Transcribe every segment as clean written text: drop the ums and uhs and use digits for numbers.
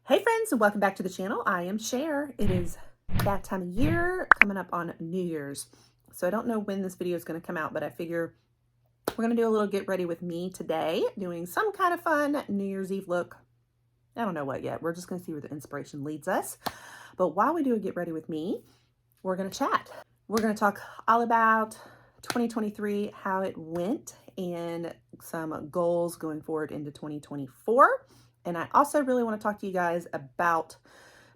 Hey friends, and welcome back to the channel. I am Cher. It is that time of year, coming up on New Year's. So I don't know when this video is going to come out, but I figure we're going to do a little get ready with me today, doing some kind of fun New Year's Eve look. I don't know what yet. We're just going to see where the inspiration leads us. But while we do a get ready with me, we're going to chat. We're going to talk all about 2023, how it went, and some goals going forward into 2024. And I also really want to talk to you guys about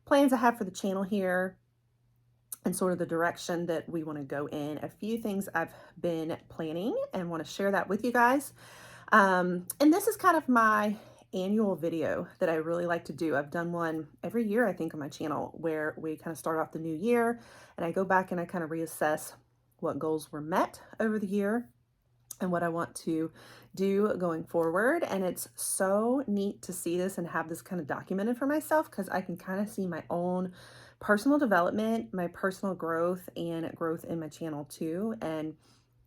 plans I have for the channel here and sort of the direction that we want to go in. A few things I've been planning and want to share that with you guys. And this is kind of my annual video that I really like to do. I've done one every year, I think, on my channel where we kind of start off the new year and I go back and I kind of reassess what goals were met over the year and what I want to do going forward. And it's so neat to see this and have this kind of documented for myself, because I can kind of see my own personal development, my personal growth, and growth in my channel too. And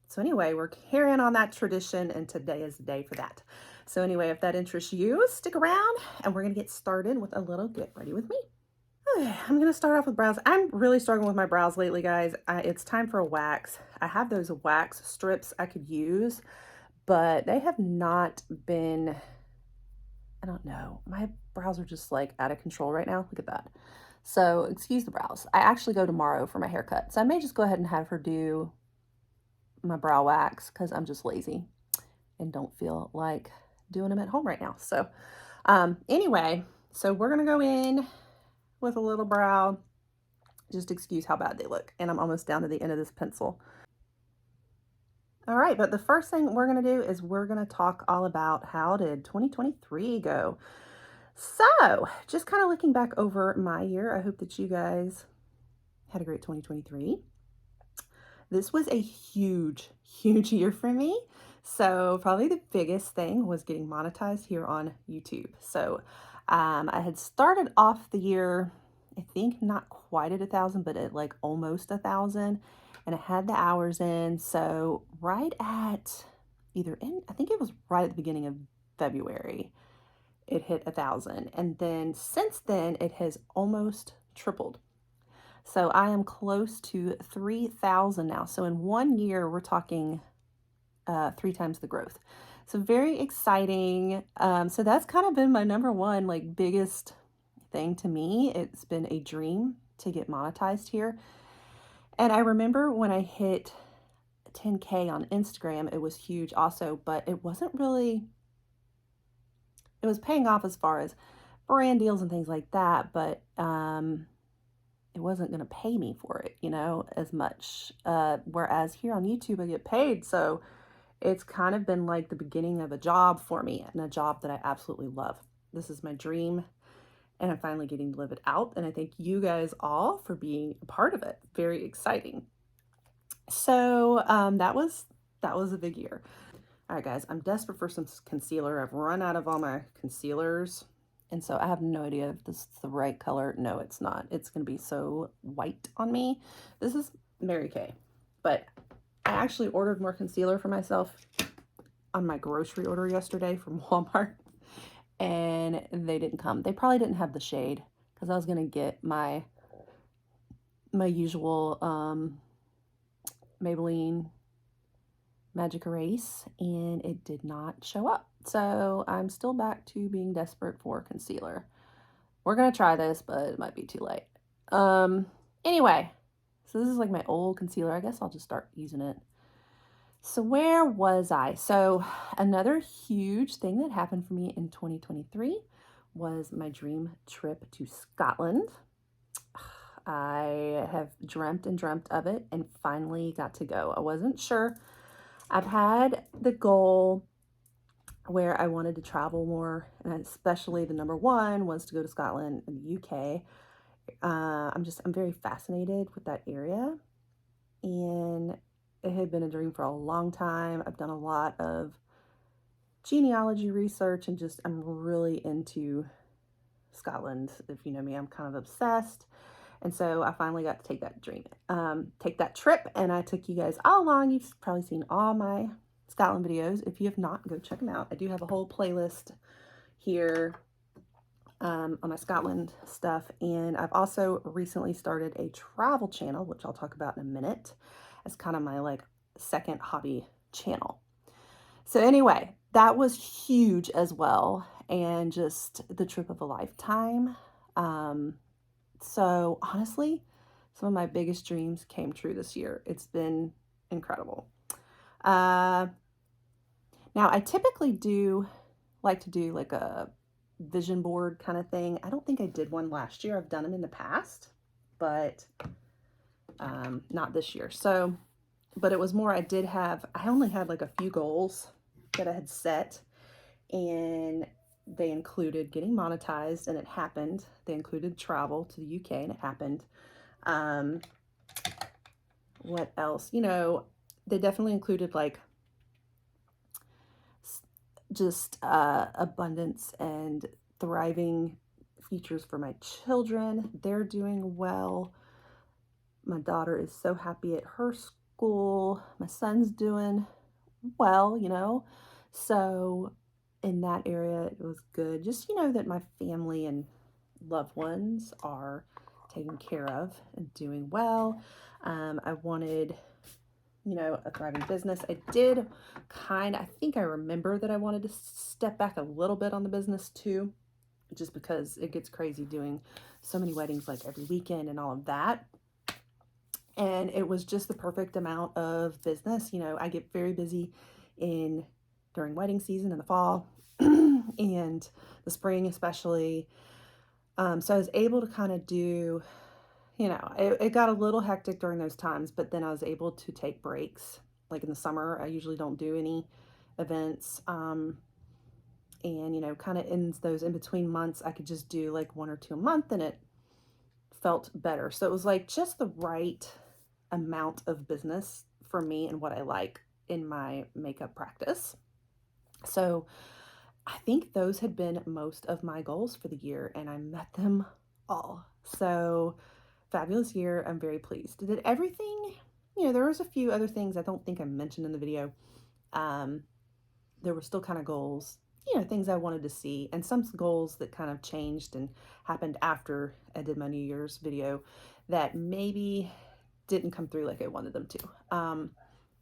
so anyway, we're carrying on that tradition, and today is the day for that. So anyway, if that interests you, stick around and we're gonna get started with a little get ready with me. I'm going to start off with brows. I'm really struggling with my brows lately, guys. It's time for a wax. I have those wax strips I could use, but they have not been, I don't know. My brows are just like out of control right now. Look at that. So excuse the brows. I actually go tomorrow for my haircut. So I may just go ahead and have her do my brow wax because I'm just lazy and don't feel like doing them at home right now. So anyway, so we're going to go in with a little brow. Just excuse how bad they look. And I'm almost down to the end of this pencil. All right, but the first thing we're going to do is we're going to talk all about how did 2023 go. So just kind of looking back over my year, I hope that you guys had a great 2023. This was a huge year for me. So probably the biggest thing was getting monetized here on YouTube. So I had started off the year, I think not quite at 1,000, but at like almost 1,000. And I had the hours in. So right at I think it was right at the beginning of February, it hit 1,000. And then since then, it has almost tripled. So I am close to 3,000 now. So in 1 year, we're talking 3 times the growth. So very exciting. So that's kind of been my number one, like, biggest thing to me. It's been a dream to get monetized here. And I remember when I hit 10K on Instagram, it was huge also, but it wasn't really, it was paying off as far as brand deals and things like that, but it wasn't going to pay me for it, you know, as much. Whereas here on YouTube, I get paid. So it's kind of been like the beginning of a job for me, and a job that I absolutely love. This is my dream, and I'm finally getting to live it out. And I thank you guys all for being a part of it. Very exciting. So that was a big year. All right, guys, I'm desperate for some concealer. I've run out of all my concealers, and so I have no idea if this is the right color. No, it's not. It's going to be so white on me. This is Mary Kay, but I actually ordered more concealer for myself on my grocery order yesterday from Walmart, and they didn't come. They probably didn't have the shade, because I was going to get my usual Maybelline Magic Erase, and it did not show up. So I'm still back to being desperate for concealer. We're going to try this, but it might be too late. Anyway, so this is like my old concealer. I guess I'll just start using it. So where was I? So another huge thing that happened for me in 2023 was my dream trip to Scotland. I have dreamt and dreamt of it and finally got to go. I wasn't sure. I've had the goal where I wanted to travel more, and especially the number one was to go to Scotland and the UK. I'm very fascinated with that area, and it had been a dream for a long time. I've done a lot of genealogy research, and I'm really into Scotland. If you know me, I'm kind of obsessed. And so I finally got to take that trip, and I took you guys all along. You've probably seen all my Scotland videos. If you have not, go check them out. I do have a whole playlist here on my Scotland stuff. And I've also recently started a travel channel, which I'll talk about in a minute, as kind of my like second hobby channel. So anyway, that was huge as well, and just the trip of a lifetime. So honestly, some of my biggest dreams came true this year. It's been incredible. Now I typically like to do like a vision board kind of thing. I don't think I did one last year. I've done them in the past, but not this year. So, but it was more, I only had like a few goals that I had set, and they included getting monetized, and it happened. They included travel to the UK, and it happened. What else? You know, they definitely included like just abundance and thriving futures for my children. They're doing well. My daughter is so happy at her school. My son's doing well, you know. So in that area, it was good. Just, you know, that my family and loved ones are taken care of and doing well. I wanted, you know, a thriving business. I think I remember that I wanted to step back a little bit on the business too, just because it gets crazy doing so many weddings like every weekend and all of that. And it was just the perfect amount of business. You know, I get very busy during wedding season in the fall and the spring especially. So I was able to kind of do, you know, it got a little hectic during those times, but then I was able to take breaks. Like in the summer, I usually don't do any events. And, you know, kind of in those in-between months, I could just do like 1 or 2 a month, and it felt better. So it was like just the right amount of business for me and what I like in my makeup practice. So I think those had been most of my goals for the year, and I met them all. So fabulous year. I'm very pleased. Did everything, you know, there was a few other things I don't think I mentioned in the video. There were still kind of goals, you know, things I wanted to see, and some goals that kind of changed and happened after I did my New Year's video that maybe didn't come through like I wanted them to.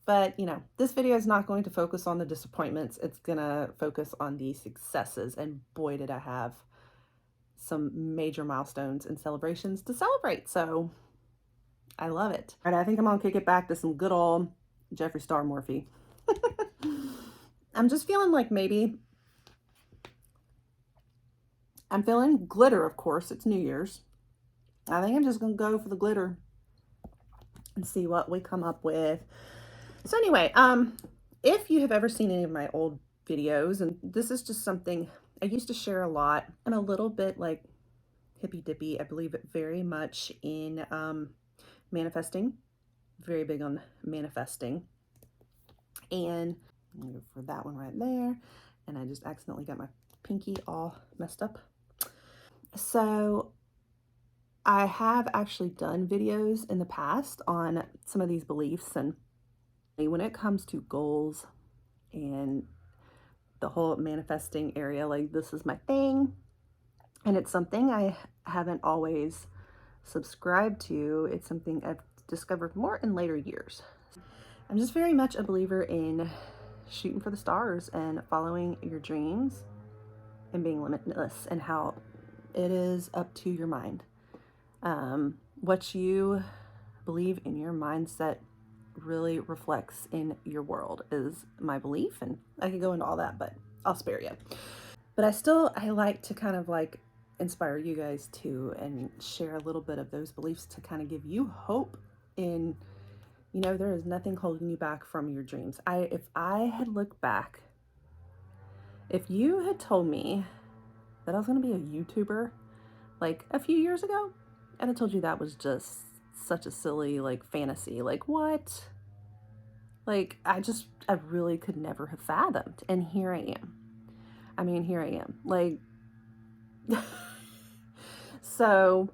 But, you know, this video is not going to focus on the disappointments. It's going to focus on the successes. And boy, did I have some major milestones and celebrations to celebrate. So I love it. All right, I think I'm going to kick it back to some good old Jeffree Star Morphe. I'm just feeling like maybe I'm feeling glitter, of course. It's New Year's. I think I'm just going to go for the glitter and see what we come up with. So anyway, if you have ever seen any of my old videos, and this is just something I used to share a lot, I'm a little bit like hippy dippy. I believe it very much in manifesting, very big on manifesting. And I'm gonna go for that one right there. And I just accidentally got my pinky all messed up. So I have actually done videos in the past on some of these beliefs, and when it comes to goals and the whole manifesting area, like this is my thing, and it's something I haven't always subscribed to. It's something I've discovered more in later years. I'm just very much a believer in shooting for the stars and following your dreams and being limitless, and how it is up to your mind. What you believe in your mindset really reflects in your world is my belief, and I could go into all that, but I'll spare you. But I like to kind of like inspire you guys too, and share a little bit of those beliefs to kind of give you hope in, you know, there is nothing holding you back from your dreams. If I had looked back, if you had told me that I was going to be a YouTuber like a few years ago, and I told you that was just such a silly like fantasy, like what? Like I really could never have fathomed. And here I am. I mean, here I am. Like, so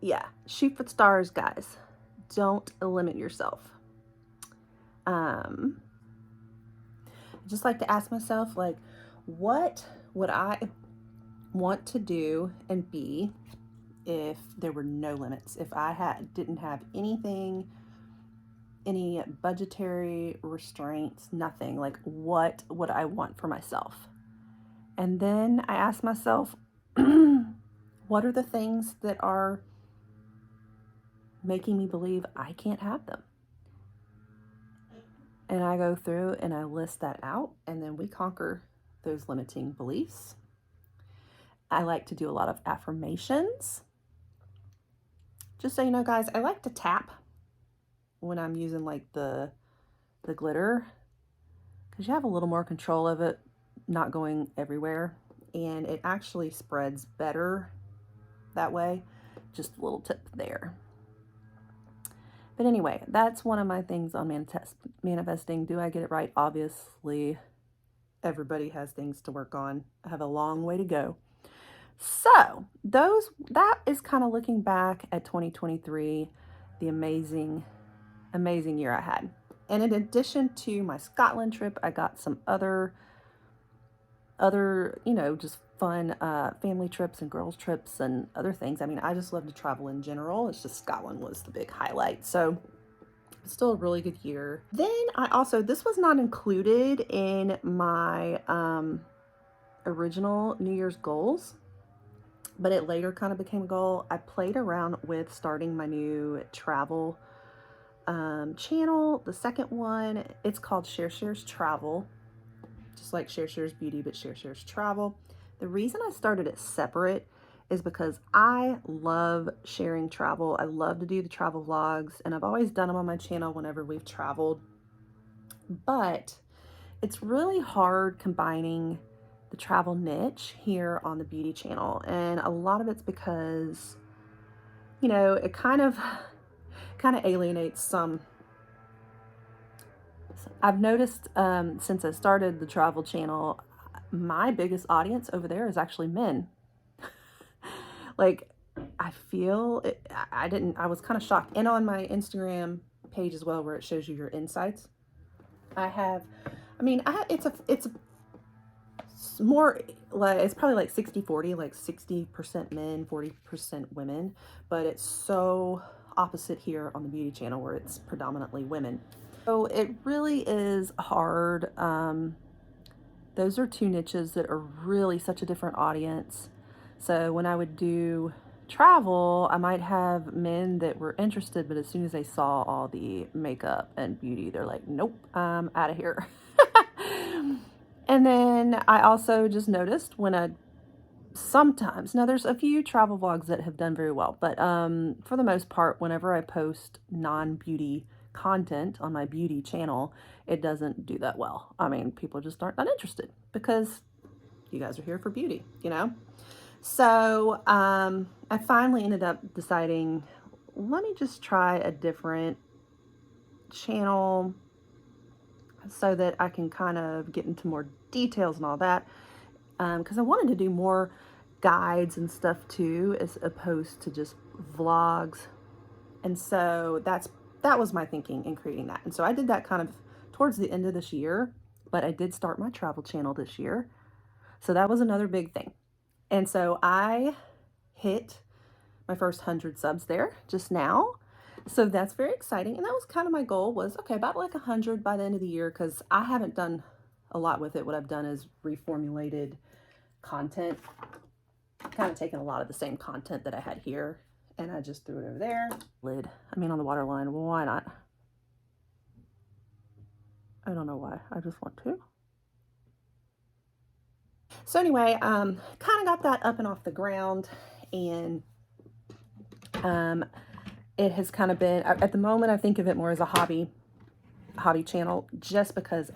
yeah, shoot for the stars, guys. Don't limit yourself. I just like to ask myself, like, what would I want to do and be if there were no limits, if I didn't have anything, any budgetary restraints, nothing. Like, what would I want for myself? And then I asked myself, what are the things that are making me believe I can't have them? And I go through and I list that out, and then we conquer those limiting beliefs. I like to do a lot of affirmations. Just so you know, guys, I like to tap when I'm using like the glitter, because you have a little more control of it not going everywhere, and it actually spreads better that way. Just a little tip there. But anyway, that's one of my things on manifesting. Do I get it right? Obviously, everybody has things to work on. I have a long way to go. So that is kind of looking back at 2023, the amazing year I had. And in addition to my Scotland trip, I got some other, just fun family trips and girls trips and other things. I mean, I just love to travel in general. It's just Scotland was the big highlight. So still a really good year. Then this was not included in my original New Year's goals, but it later kind of became a goal. I played around with starting my new travel channel. The second one, it's called Share Shares Travel, just like Share Shares Beauty, but Share Shares Travel. The reason I started it separate is because I love sharing travel. I love to do the travel vlogs, and I've always done them on my channel whenever we've traveled. But it's really hard combining the travel niche here on the beauty channel. And a lot of it's because, it kind of alienates some. I've noticed since I started the travel channel, my biggest audience over there is actually men. Like, I feel it, I was kind of shocked. And on my Instagram page as well, where it shows you your insights, it's more like, it's probably like 60-40, like 60% men, 40% women, but it's so opposite here on the beauty channel where it's predominantly women. So it really is hard. Those are two niches that are really such a different audience. So when I would do travel, I might have men that were interested, but as soon as they saw all the makeup and beauty, they're like, nope, I'm out of here. And then I also just noticed sometimes, now there's a few travel vlogs that have done very well, but for the most part, whenever I post non-beauty content on my beauty channel, it doesn't do that well. I mean, people just aren't that interested because you guys are here for beauty, So I finally ended up deciding, let me just try a different channel so that I can kind of get into more details and all that, because I wanted to do more guides and stuff too, as opposed to just vlogs. And so that was my thinking in creating that. And so I did that kind of towards the end of this year, but I did start my travel channel this year. So that was another big thing. And so I hit my first 100 subs there just now. So that's very exciting. And that was kind of my goal, was, okay, about like 100 by the end of the year, because I haven't done a lot with it. What I've done is reformulated content, kind of taken a lot of the same content that I had here, and I just threw it over there. On the water line. Well, why not? I don't know why. I just want to. So anyway, kind of got that up and off the ground, and it has kind of been, at the moment, I think of it more as a hobby channel, just because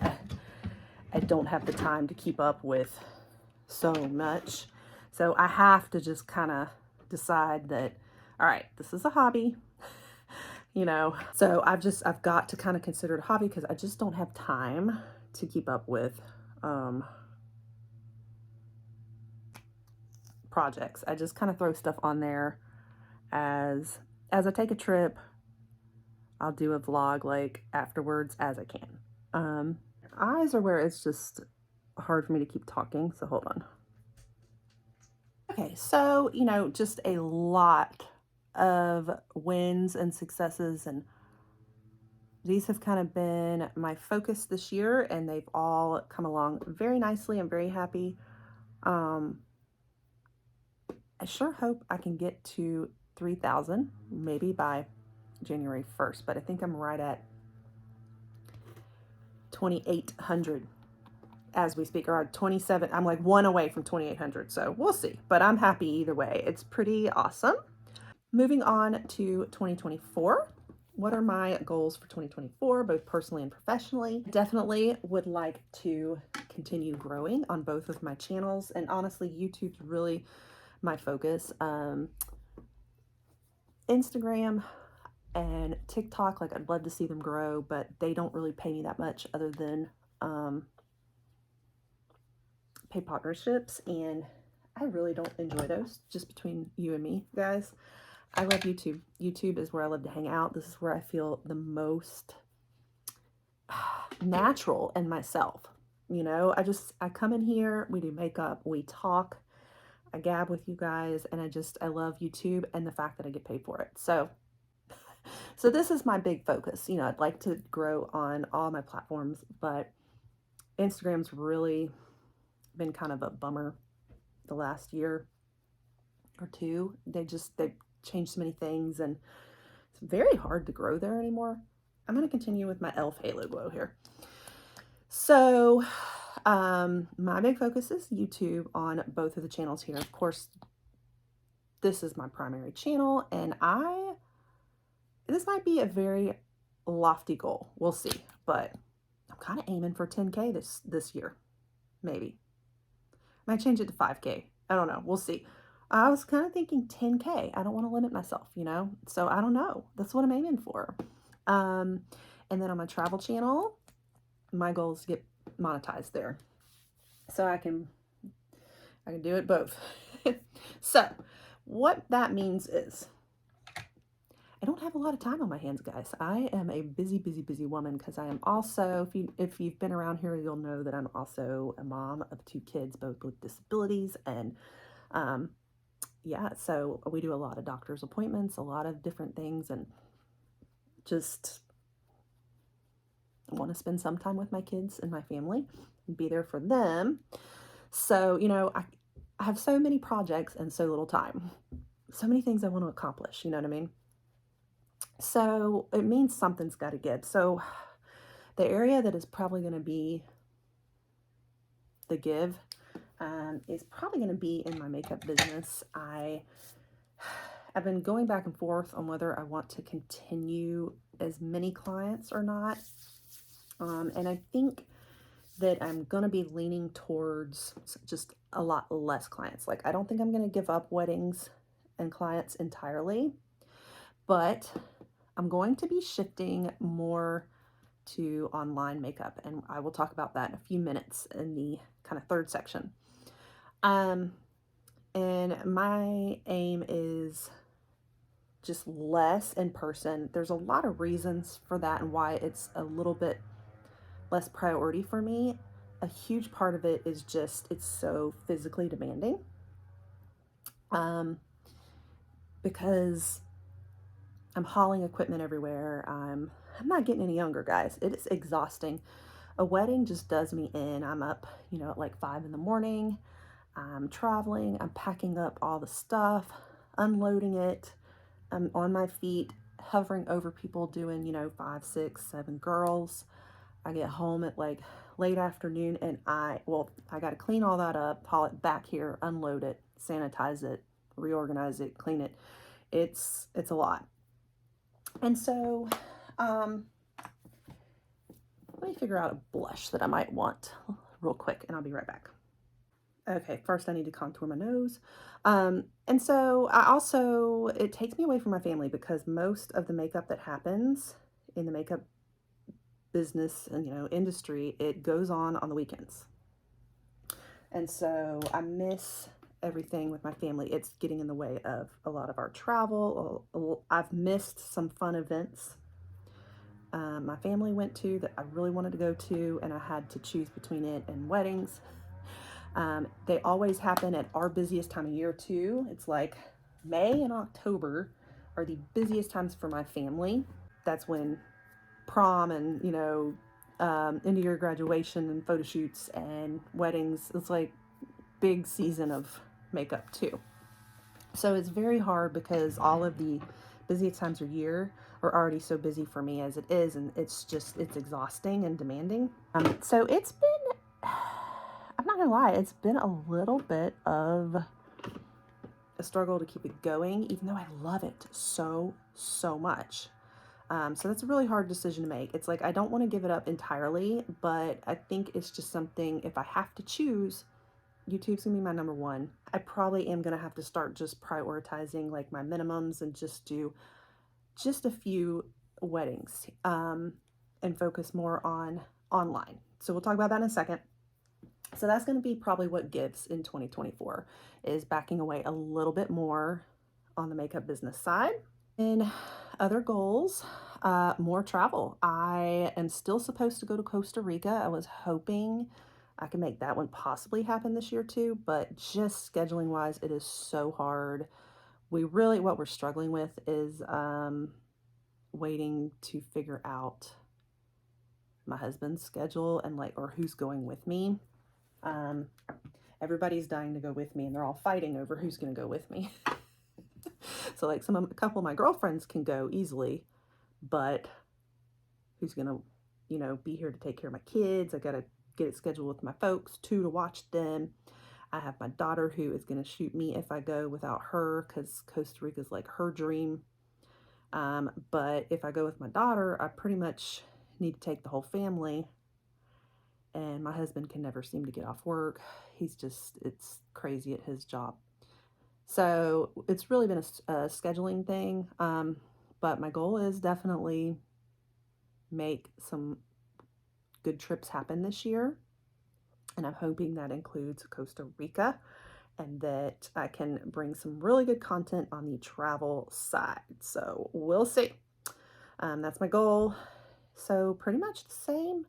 I don't have the time to keep up with so much. So I have to just kind of decide that, all right, this is a hobby, So I've got to kind of consider it a hobby, because I just don't have time to keep up with projects. I just kind of throw stuff on there as I take a trip. I'll do a vlog like afterwards as I can. Eyes are where it's just hard for me to keep talking, so hold on. Okay, so, you know, just a lot of wins and successes, and these have kind of been my focus this year, and they've all come along very nicely. I'm very happy. Um, I sure hope I can get to 3,000 maybe by January 1st, but I think I'm right at 2,800 as we speak, or 27. I'm like one away from 2,800, so we'll see, but I'm happy either way. It's pretty awesome. Moving on to 2024. What are my goals for 2024, both personally and professionally? Definitely would like to continue growing on both of my channels, and honestly, YouTube's really my focus. Instagram and TikTok, like, I'd love to see them grow, but they don't really pay me that much other than pay partnerships, and I really don't enjoy those, just between you and me, guys. I love YouTube. YouTube is where I love to hang out. This is where I feel the most natural in myself. You know, I come in here, we do makeup, we talk, I gab with you guys, and I love YouTube and the fact that I get paid for it. So this is my big focus. You know, I'd like to grow on all my platforms, but Instagram's really been kind of a bummer the last year or two. They changed so many things, and it's very hard to grow there anymore. I'm going to continue with my e.l.f. Halo Glow here. So my big focus is YouTube on both of the channels here. Of course, this is my primary channel, and this might be a very lofty goal. We'll see, but I'm kind of aiming for 10K this year, maybe. Might change it to 5K. I don't know. We'll see. I was kind of thinking 10K. I don't want to limit myself, you know? So I don't know. That's what I'm aiming for. And then on my travel channel, my goal is to get monetized there. So I can do it both. So what that means is I don't have a lot of time on my hands, guys. I am a busy, busy, busy woman, because I am also, if you've been around here, you'll know that I'm also a mom of 2 kids, both with disabilities, and yeah, so we do a lot of doctor's appointments, a lot of different things, and just want to spend some time with my kids and my family and be there for them. So, you know, I have so many projects and so little time. So many things I want to accomplish, you know what I mean? So it means something's got to give. So the area that is probably going to be the give is probably going to be in my makeup business. I've been going back and forth on whether I want to continue as many clients or not. And I think that I'm going to be leaning towards just a lot less clients. Like, I don't think I'm going to give up weddings and clients entirely, but I'm going to be shifting more to online makeup, and I will talk about that in a few minutes in the kind of third section. And my aim is just less in person. There's a lot of reasons for that and why it's a little bit less priority for me. A huge part of it is just it's so physically demanding. Because I'm hauling equipment everywhere. I'm not getting any younger, guys. It is exhausting. A wedding just does me in. I'm up, you know, at like 5 in the morning. I'm traveling. I'm packing up all the stuff, unloading it. I'm on my feet, hovering over people doing, you know, 5, 6, 7 girls. I get home at like late afternoon, and I got to clean all that up, haul it back here, unload it, sanitize it, reorganize it, clean it. It's a lot. And so, let me figure out a blush that I might want real quick, and I'll be right back. Okay, first I need to contour my nose. And so it takes me away from my family, because most of the makeup that happens in the makeup business and, you know, industry, it goes on the weekends. And so I miss everything with my family. It's getting in the way of a lot of our travel. I've missed some fun events my family went to that I really wanted to go to, and I had to choose between it and weddings. They always happen at our busiest time of year too. It's like May and October are the busiest times for my family. That's when prom and, you know, end of year graduation and photo shoots and weddings. It's like big season of makeup too. So it's very hard because all of the busiest times of year are already so busy for me as it is, and it's exhausting and demanding. So it's been, I'm not gonna lie, it's been a little bit of a struggle to keep it going, even though I love it so much. So that's a really hard decision to make. It's like I don't want to give it up entirely, but I think it's just something, if I have to choose, YouTube's gonna be my number one. I probably am gonna have to start just prioritizing like my minimums and just do just a few weddings, and focus more on online. So we'll talk about that in a second. So that's going to be probably what gives in 2024, is backing away a little bit more on the makeup business side. And other goals, more travel. I am still supposed to go to Costa Rica. I was hoping I can make that one possibly happen this year too, but just scheduling wise, it is so hard. What we're struggling with is waiting to figure out my husband's schedule and like, or who's going with me. Everybody's dying to go with me and they're all fighting over who's going to go with me. So like a couple of my girlfriends can go easily, but who's going to, you know, be here to take care of my kids? I got to get it scheduled with my folks too, to watch them. I have my daughter who is going to shoot me if I go without her, because Costa Rica is like her dream. But if I go with my daughter, I pretty much need to take the whole family, and my husband can never seem to get off work. It's crazy at his job. So it's really been a scheduling thing. But my goal is definitely make some good trips happen this year. And I'm hoping that includes Costa Rica, and that I can bring some really good content on the travel side. So we'll see. That's my goal. So pretty much the same,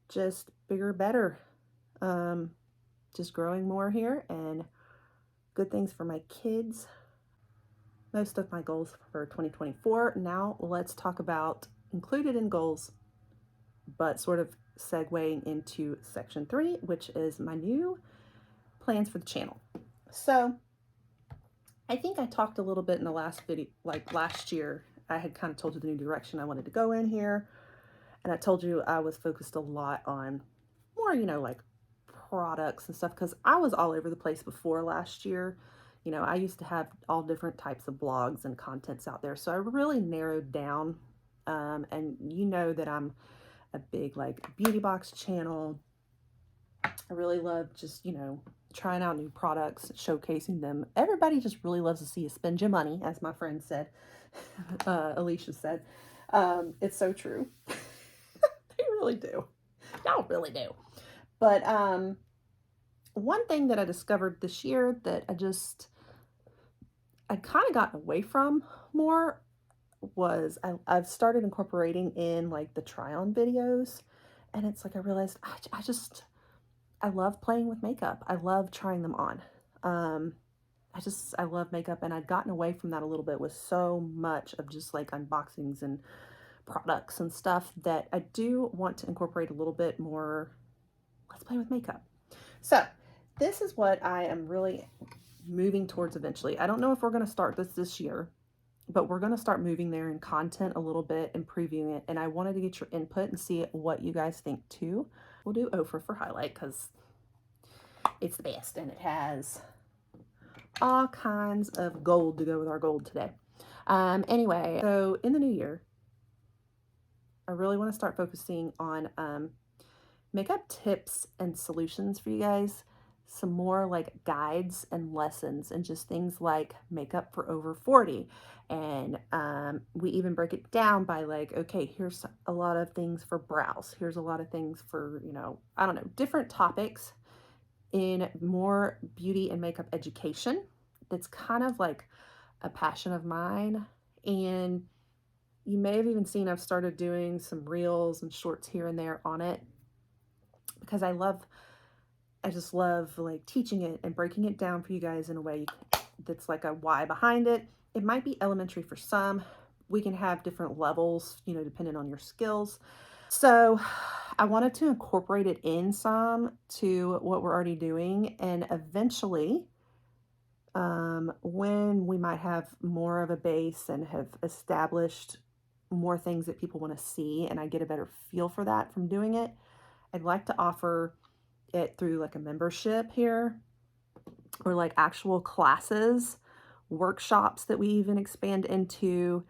just bigger, better. Just growing more here and good things for my kids. Most of my goals for 2024. Now let's talk about included in goals, but sort of segueing into section 3, which is my new plans for the channel. So I think I talked a little bit in the last video, like last year, I had kind of told you the new direction I wanted to go in here. And I told you I was focused a lot on more, you know, like products and stuff, because I was all over the place before last year. You know, I used to have all different types of blogs and contents out there. So I really narrowed down. And you know that I'm a big like beauty box channel. I really love just, you know, trying out new products, showcasing them. Everybody just really loves to see you spend your money, as my friend said, Alicia said. It's so true. They really do. Y'all really do. But one thing that I discovered this year that I kind of gotten away from more was I've started incorporating in like the try-on videos. And it's like I realized I love playing with makeup. I love trying them on. I love makeup, and I'd gotten away from that a little bit with so much of just like unboxings and products and stuff, that I do want to incorporate a little bit more. Let's play with makeup. So this is what I am really moving towards eventually. I don't know if we're going to start this year, but we're going to start moving there in content a little bit and previewing it. And I wanted to get your input and see what you guys think too. We'll do Ofra for highlight because it's the best, and it has all kinds of gold to go with our gold today. Anyway, so in the new year, I really want to start focusing on makeup tips and solutions for you guys. Some more like guides and lessons, and just things like makeup for over 40. And we even break it down by like, okay, here's a lot of things for brows. Here's a lot of things for, you know, I don't know, different topics in more beauty and makeup education. That's kind of like a passion of mine. And you may have even seen I've started doing some reels and shorts here and there on it, because I love I just love like teaching it and breaking it down for you guys in a way that's like a why behind it. It might be elementary for some. We can have different levels, you know, depending on your skills. So I wanted to incorporate it in some to what we're already doing, and eventually when we might have more of a base and have established more things that people want to see and I get a better feel for that from doing it, I'd like to offer it through like a membership here, or like actual classes, workshops that we even expand into,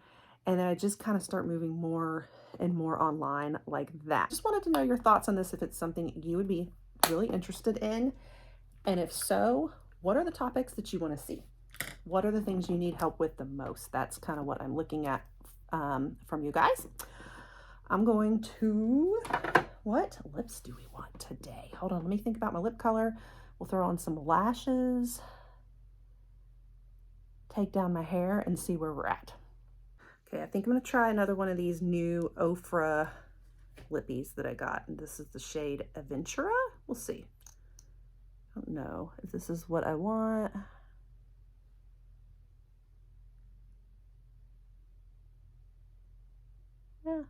and then I just kind of start moving more and more online like that. Just wanted to know your thoughts on this, if it's something you would be really interested in, and if so, what are the topics that you want to see? What are the things you need help with the most? That's kind of what I'm looking at from you guys. I'm going to, what lips do we want today? Hold on, let me think about my lip color. We'll throw on some lashes, take down my hair, and see where we're at. Okay, I think I'm going to try another one of these new Ofra lippies that I got. And this is the shade Aventura. We'll see. I don't know if this is what I want. Yeah.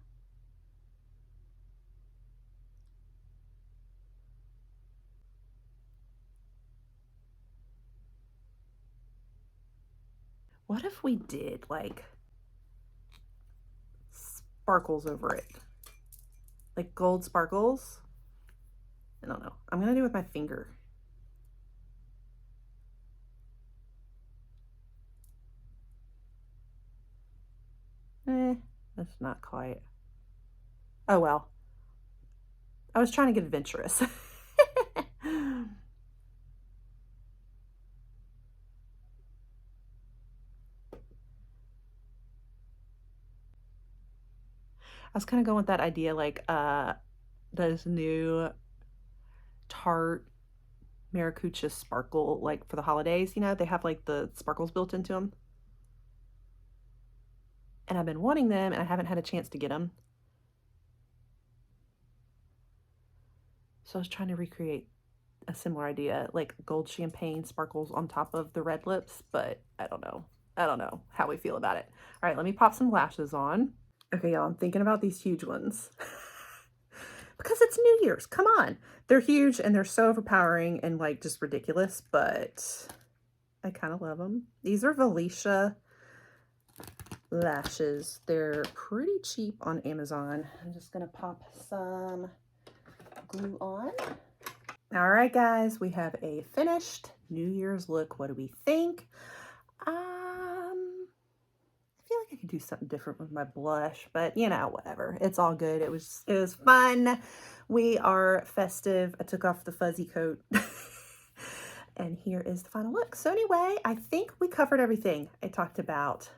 What if we did like sparkles over it? Like gold sparkles? I don't know. I'm going to do it with my finger. That's not quite. Oh well. I was trying to get adventurous. I was kind of going with that idea, like those new Tarte Maracuja sparkle, like for the holidays, you know, they have like the sparkles built into them. And I've been wanting them and I haven't had a chance to get them. So I was trying to recreate a similar idea, like gold champagne sparkles on top of the red lips, but I don't know. I don't know how we feel about it. All right, let me pop some lashes on. Okay, y'all, I'm thinking about these huge ones. Because it's New Year's, come on. They're huge and they're so overpowering and like just ridiculous, but I kind of love them. These are Velisha lashes. They're pretty cheap on Amazon. I'm just gonna pop some glue on. All right, guys, we have a finished New Year's look. What do we think? I feel like I could do something different with my blush, but you know, whatever. It's all good. It was fun. We are festive. I took off the fuzzy coat. And here is the final look. So anyway, I think we covered everything. I talked about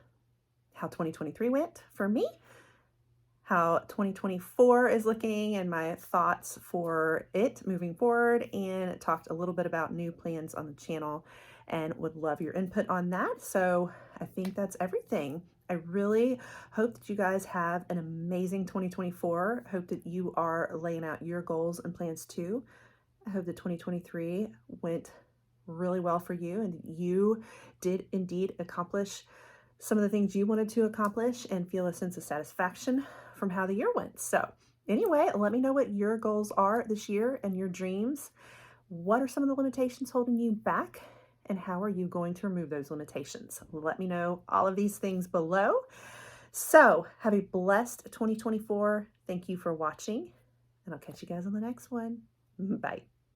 how 2023 went for me, how 2024 is looking and my thoughts for it moving forward, and talked a little bit about new plans on the channel and would love your input on that. So I think that's everything. I really hope that you guys have an amazing 2024. I hope that you are laying out your goals and plans too. I hope that 2023 went really well for you and you did indeed accomplish some of the things you wanted to accomplish and feel a sense of satisfaction from how the year went. So anyway, let me know what your goals are this year and your dreams. What are some of the limitations holding you back? And how are you going to remove those limitations? Let me know all of these things below. So have a blessed 2024. Thank you for watching, and I'll catch you guys on the next one. Bye.